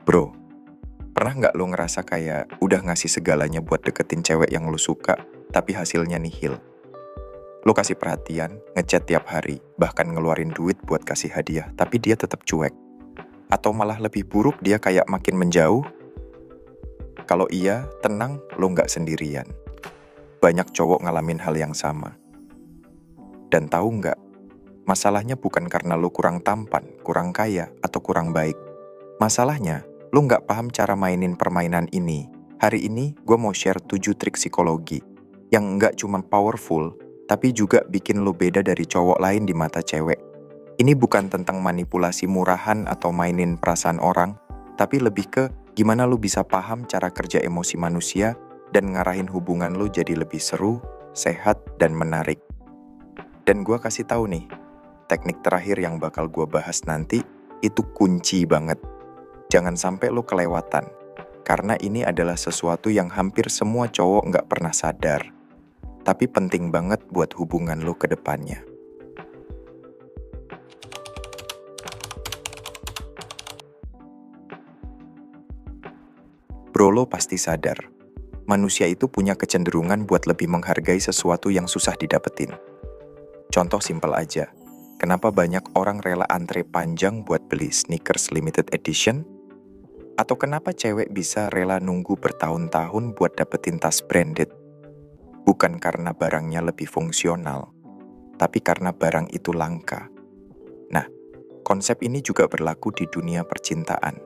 Bro, pernah nggak lo ngerasa kayak udah ngasih segalanya buat deketin cewek yang lo suka, tapi hasilnya nihil? Lo kasih perhatian, ngechat tiap hari, bahkan ngeluarin duit buat kasih hadiah, tapi dia tetap cuek. Atau malah lebih buruk, dia kayak makin menjauh? Kalau iya, tenang, lo nggak sendirian. Banyak cowok ngalamin hal yang sama. Dan tahu nggak, masalahnya bukan karena lo kurang tampan, kurang kaya, atau kurang baik. Masalahnya, lo nggak paham cara mainin permainan ini. Hari ini, gue mau share 7 trik psikologi yang nggak cuma powerful, tapi juga bikin lo beda dari cowok lain di mata cewek. Ini bukan tentang manipulasi murahan atau mainin perasaan orang, tapi lebih ke gimana lo bisa paham cara kerja emosi manusia dan ngarahin hubungan lo jadi lebih seru, sehat, dan menarik. Dan gue kasih tahu nih, teknik terakhir yang bakal gue bahas nanti itu kunci banget. Jangan sampai lo kelewatan, karena ini adalah sesuatu yang hampir semua cowok nggak pernah sadar. Tapi penting banget buat hubungan lo ke depannya. Bro, lo pasti sadar, manusia itu punya kecenderungan buat lebih menghargai sesuatu yang susah didapetin. Contoh simpel aja, kenapa banyak orang rela antre panjang buat beli sneakers limited edition? Atau kenapa cewek bisa rela nunggu bertahun-tahun buat dapetin tas branded? Bukan karena barangnya lebih fungsional, tapi karena barang itu langka. Nah, konsep ini juga berlaku di dunia percintaan.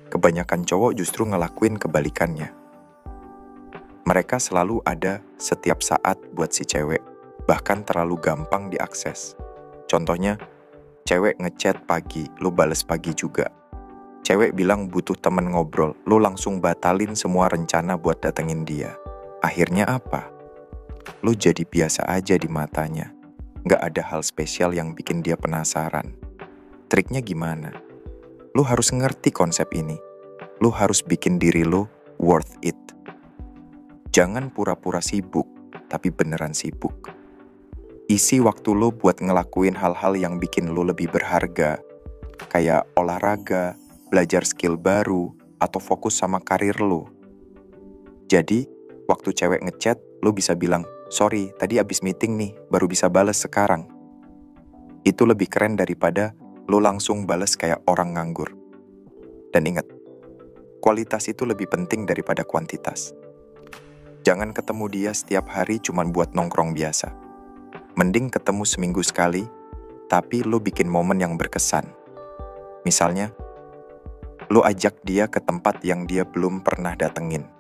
Kebanyakan cowok justru ngelakuin kebalikannya. Mereka selalu ada setiap saat buat si cewek, bahkan terlalu gampang diakses. Contohnya, cewek ngechat pagi, lo bales pagi juga. Cewek bilang butuh temen ngobrol, lo langsung batalin semua rencana buat datengin dia. Akhirnya apa? Lo jadi biasa aja di matanya. Nggak ada hal spesial yang bikin dia penasaran. Triknya gimana? Lo harus ngerti konsep ini. Lo harus bikin diri lo worth it. Jangan pura-pura sibuk, tapi beneran sibuk. Isi waktu lo buat ngelakuin hal-hal yang bikin lo lebih berharga, kayak olahraga, belajar skill baru, atau fokus sama karir lo. Jadi, waktu cewek ngechat, lo bisa bilang, sorry, tadi abis meeting nih, baru bisa bales sekarang. Itu lebih keren daripada lo langsung bales kayak orang nganggur. Dan ingat, kualitas itu lebih penting daripada kuantitas. Jangan ketemu dia setiap hari cuma buat nongkrong biasa. Mending ketemu seminggu sekali, tapi lo bikin momen yang berkesan. Misalnya, lo ajak dia ke tempat yang dia belum pernah datengin.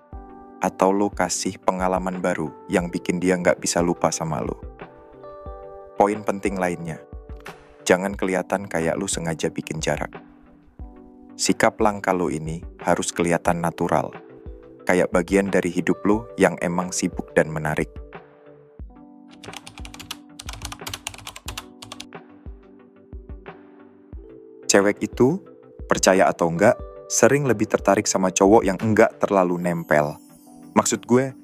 Atau lo kasih pengalaman baru yang bikin dia nggak bisa lupa sama lo. Poin penting lainnya, jangan kelihatan kayak lo sengaja bikin jarak. Sikap langka lo ini harus kelihatan natural, kayak bagian dari hidup lo yang emang sibuk dan menarik. Cewek itu, percaya atau enggak, sering lebih tertarik sama cowok yang enggak terlalu nempel. Maksud gue,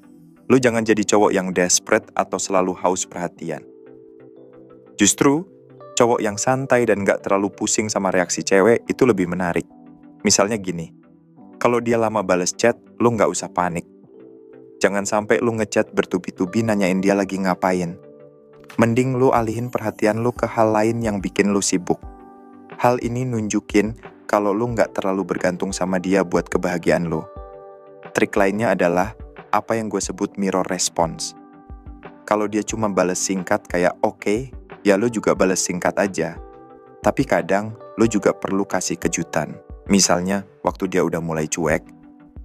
lo jangan jadi cowok yang desperate atau selalu haus perhatian. Justru, cowok yang santai dan enggak terlalu pusing sama reaksi cewek itu lebih menarik. Misalnya gini, kalau dia lama bales chat, lo nggak usah panik. Jangan sampai lo ngechat bertubi-tubi nanyain dia lagi ngapain. Mending lo alihin perhatian lo ke hal lain yang bikin lo sibuk. Hal ini nunjukin kalau lo nggak terlalu bergantung sama dia buat kebahagiaan lo. Trik lainnya adalah apa yang gue sebut mirror response. Kalau dia cuma bales singkat kayak oke, ya lo juga bales singkat aja. Tapi kadang lo juga perlu kasih kejutan. Misalnya, waktu dia udah mulai cuek,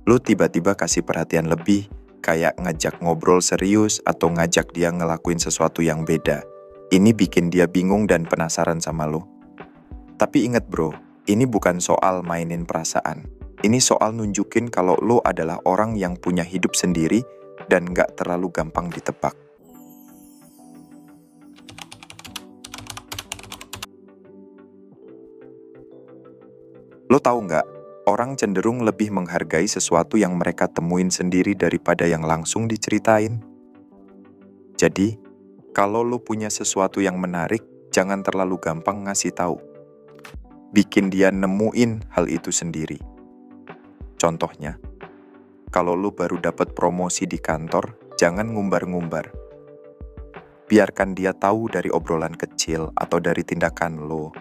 lo tiba-tiba kasih perhatian lebih, kayak ngajak ngobrol serius atau ngajak dia ngelakuin sesuatu yang beda. Ini bikin dia bingung dan penasaran sama lo. Tapi inget bro, ini bukan soal mainin perasaan. Ini soal nunjukin kalau lo adalah orang yang punya hidup sendiri dan gak terlalu gampang ditebak. Lo tahu nggak, orang cenderung lebih menghargai sesuatu yang mereka temuin sendiri daripada yang langsung diceritain. Jadi, kalau lo punya sesuatu yang menarik, jangan terlalu gampang ngasih tahu. bikin dia nemuin hal itu sendiri. Contohnya, kalau lo baru dapat promosi di kantor, jangan ngumbar-ngumbar. Biarkan dia tahu dari obrolan kecil atau dari tindakan lo.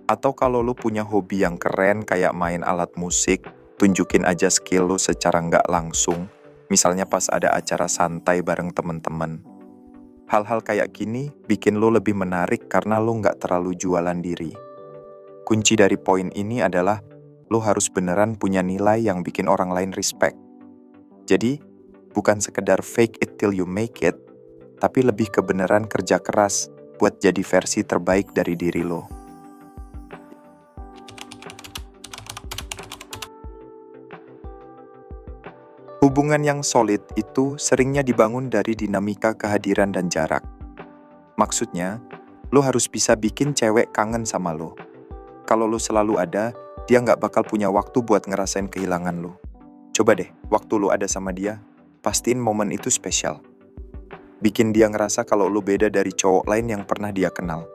Atau kalau lo punya hobi yang keren kayak main alat musik, tunjukin aja skill lo secara nggak langsung, misalnya pas ada acara santai bareng temen-temen. Hal-hal kayak gini bikin lo lebih menarik karena lo nggak terlalu jualan diri. Kunci dari poin ini adalah lo harus beneran punya nilai yang bikin orang lain respect. Jadi, bukan sekedar fake it till you make it, tapi lebih ke beneran kerja keras buat jadi versi terbaik dari diri lo. Hubungan yang solid itu seringnya dibangun dari dinamika kehadiran dan jarak. Maksudnya, lo harus bisa bikin cewek kangen sama lo. Kalau lo selalu ada, dia nggak bakal punya waktu buat ngerasain kehilangan lo. Coba deh, waktu lo ada sama dia, pastiin momen itu spesial. Bikin dia ngerasa kalau lo beda dari cowok lain yang pernah dia kenal.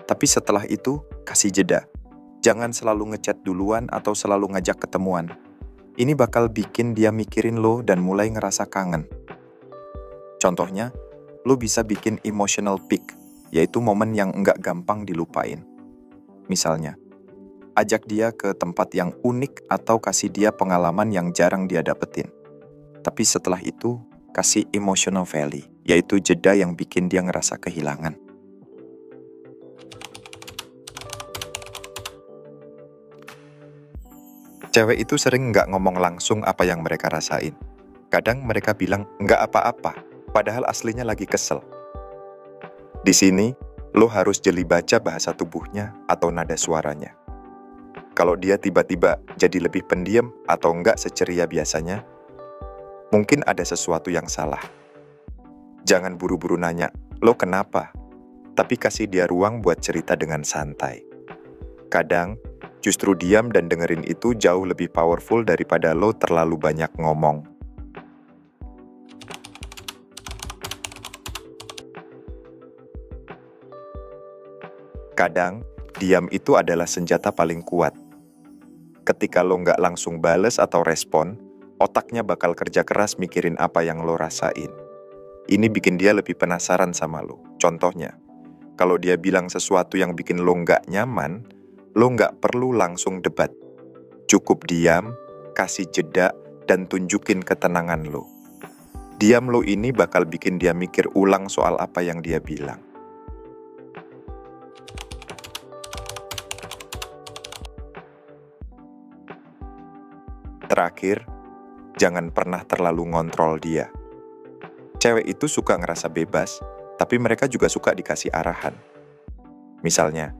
Tapi setelah itu, kasih jeda. Jangan selalu ngechat duluan atau selalu ngajak ketemuan. Ini bakal bikin dia mikirin lo dan mulai ngerasa kangen. Contohnya, lo bisa bikin emotional peak, yaitu momen yang nggak gampang dilupain. Misalnya, ajak dia ke tempat yang unik atau kasih dia pengalaman yang jarang dia dapetin. Tapi setelah itu, kasih emotional valley, yaitu jeda yang bikin dia ngerasa kehilangan. Cewek itu sering nggak ngomong langsung apa yang mereka rasain. Kadang mereka bilang nggak apa-apa, padahal aslinya lagi kesel. Di sini, lo harus jeli baca bahasa tubuhnya atau nada suaranya. Kalau dia tiba-tiba jadi lebih pendiam atau nggak seceria biasanya, mungkin ada sesuatu yang salah. Jangan buru-buru nanya, lo kenapa? Tapi kasih dia ruang buat cerita dengan santai. Kadang, justru diam dan dengerin itu jauh lebih powerful daripada lo terlalu banyak ngomong. Kadang, diam itu adalah senjata paling kuat. Ketika lo nggak langsung bales atau respon, otaknya bakal kerja keras mikirin apa yang lo rasain. Ini bikin dia lebih penasaran sama lo. Contohnya, kalau dia bilang sesuatu yang bikin lo nggak nyaman, lo nggak perlu langsung debat. Cukup diam, kasih jeda, dan tunjukin ketenangan lo. Diam lo ini bakal bikin dia mikir ulang soal apa yang dia bilang. Terakhir, jangan pernah terlalu ngontrol dia. Cewek itu suka ngerasa bebas, tapi mereka juga suka dikasih arahan. Misalnya,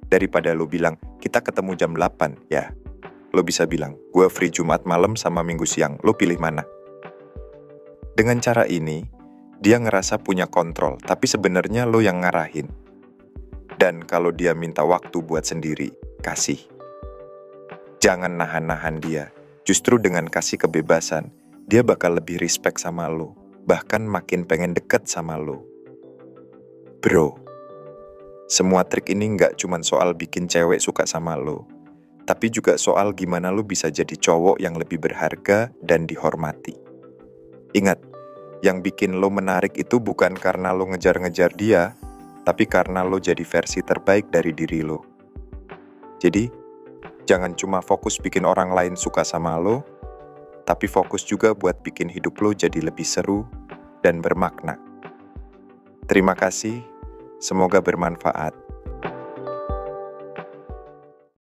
daripada lo bilang, kita ketemu jam 8, ya. Lo bisa bilang, gue free Jumat malam sama Minggu siang, lo pilih mana? Dengan cara ini, dia ngerasa punya kontrol, tapi sebenarnya lo yang ngarahin. Dan kalau dia minta waktu buat sendiri, kasih. Jangan nahan-nahan dia. Justru dengan kasih kebebasan, dia bakal lebih respect sama lo, bahkan makin pengen deket sama lo. Bro, semua trik ini nggak cuma soal bikin cewek suka sama lo, tapi juga soal gimana lo bisa jadi cowok yang lebih berharga dan dihormati. Ingat, yang bikin lo menarik itu bukan karena lo ngejar-ngejar dia, tapi karena lo jadi versi terbaik dari diri lo. Jadi, jangan cuma fokus bikin orang lain suka sama lo, tapi fokus juga buat bikin hidup lo jadi lebih seru dan bermakna. Terima kasih, semoga bermanfaat.